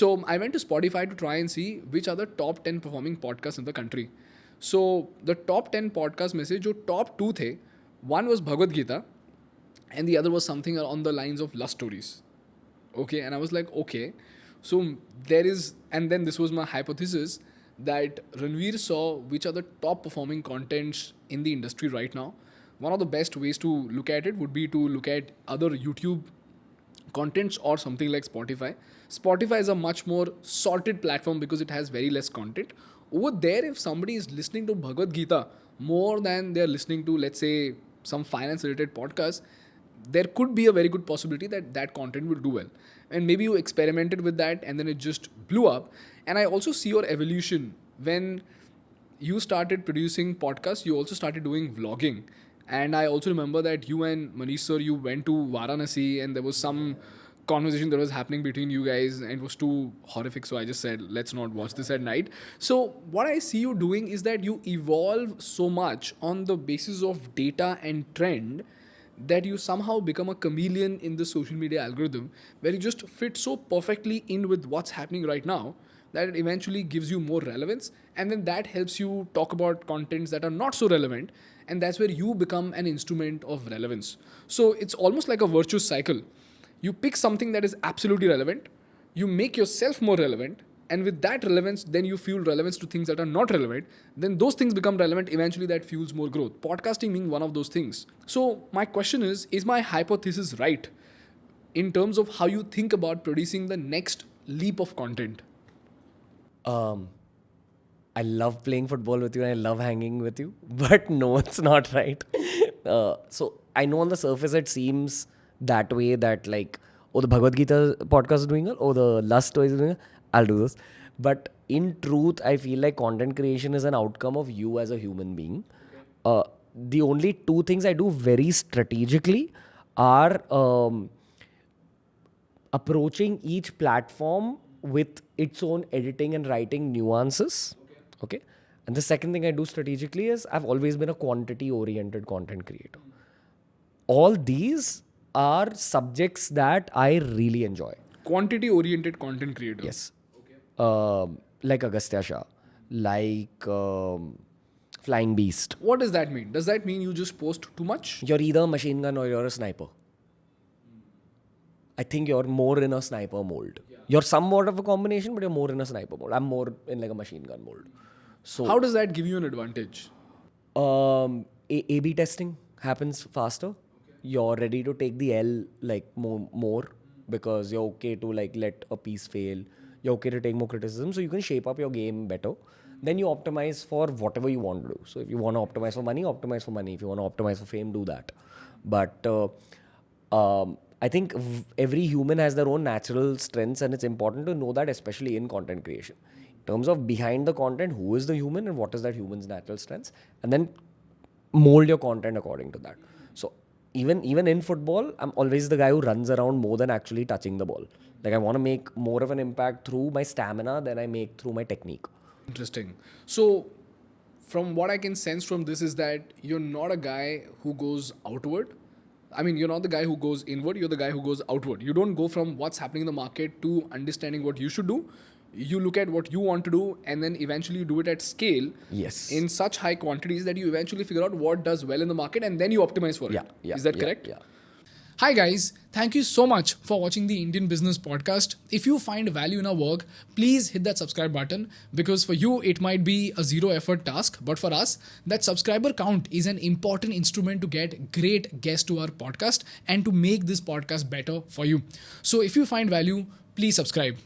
So I went to Spotify to try and see which are the top 10 performing podcasts in the country. So the top 10 podcast में से जो top 2 थे, one was Bhagavad Gita and the other was something on the lines of lust stories. Okay, and I was like, okay. So there is, and then this was my hypothesis that Ranveer saw which are the top performing contents in the industry right now. One of the best ways to look at it would be to look at other YouTube contents or something like Spotify. Spotify is a much more sorted platform because it has very less content. Over there, if somebody is listening to Bhagavad Gita more than they're listening to, let's say, some finance related podcast, there could be a very good possibility that that content will do well. And maybe you experimented with that and then it just blew up. And I also see your evolution. When you started producing podcasts, you also started doing vlogging. And I also remember that you and Manish sir, you went to Varanasi and there was some conversation that was happening between you guys and it was too horrific. So I just said, let's not watch this at night. So what I see you doing is that you evolve so much on the basis of data and trend that you somehow become a chameleon in the social media algorithm where you just fit so perfectly in with what's happening right now that it eventually gives you more relevance, and then that helps you talk about contents that are not so relevant, and that's where you become an instrument of relevance. So it's almost like a virtuous cycle. You pick something that is absolutely relevant, you make yourself more relevant, and with that relevance, then you fuel relevance to things that are not relevant. Then those things become relevant. Eventually, that fuels more growth. Podcasting being one of those things. So my question is my hypothesis right in terms of how you think about producing the next leap of content? I love playing football with you and I love hanging with you. But no, it's not right. So I know on the surface it seems that way that like, oh, the Bhagavad Gita podcast is doing it, oh, the lust story is doing it. I'll do this. But in truth, I feel like content creation is an outcome of you as a human being. The only two things I do very strategically are approaching each platform with its own editing and writing nuances. Okay. And the second thing I do strategically is I've always been a quantity-oriented content creator. All these are subjects that I really enjoy. Quantity-oriented content creator. Yes. Like Agastya Shah, like Flying Beast. What does that mean? Does that mean you just post too much? You're either a machine gun or you're a sniper. I think you're more in a sniper mold. Yeah. You're somewhat of a combination, but you're more in a sniper mold. I'm more in like a machine gun mold. So how does that give you an advantage? A/B testing happens faster. Okay. You're ready to take the L like more because you're okay to like let a piece fail. You're okay to take more criticism, so you can shape up your game better. Then you optimize for whatever you want to do. So if you want to optimize for money, optimize for money. If you want to optimize for fame, do that. But I think every human has their own natural strengths, and it's important to know that, especially in content creation. In terms of behind the content, who is the human and what is that human's natural strengths, and then mold your content according to that. So even in football, I'm always the guy who runs around more than actually touching the ball. Like I want to make more of an impact through my stamina than I make through my technique. Interesting. So from what I can sense from this is that you're not a guy who goes outward. I mean, you're not the guy who goes inward, you're the guy who goes outward. You don't go from what's happening in the market to understanding what you should do. You look at what you want to do and then eventually you do it at scale. Yes. In such high quantities that you eventually figure out what does well in the market and then you optimize for it. Is that correct? Yeah. Hi guys, thank you so much for watching the Indian Business Podcast. If you find value in our work, please hit that subscribe button because for you it might be a zero effort task, but for us, that subscriber count is an important instrument to get great guests to our podcast and to make this podcast better for you. So if you find value, please subscribe.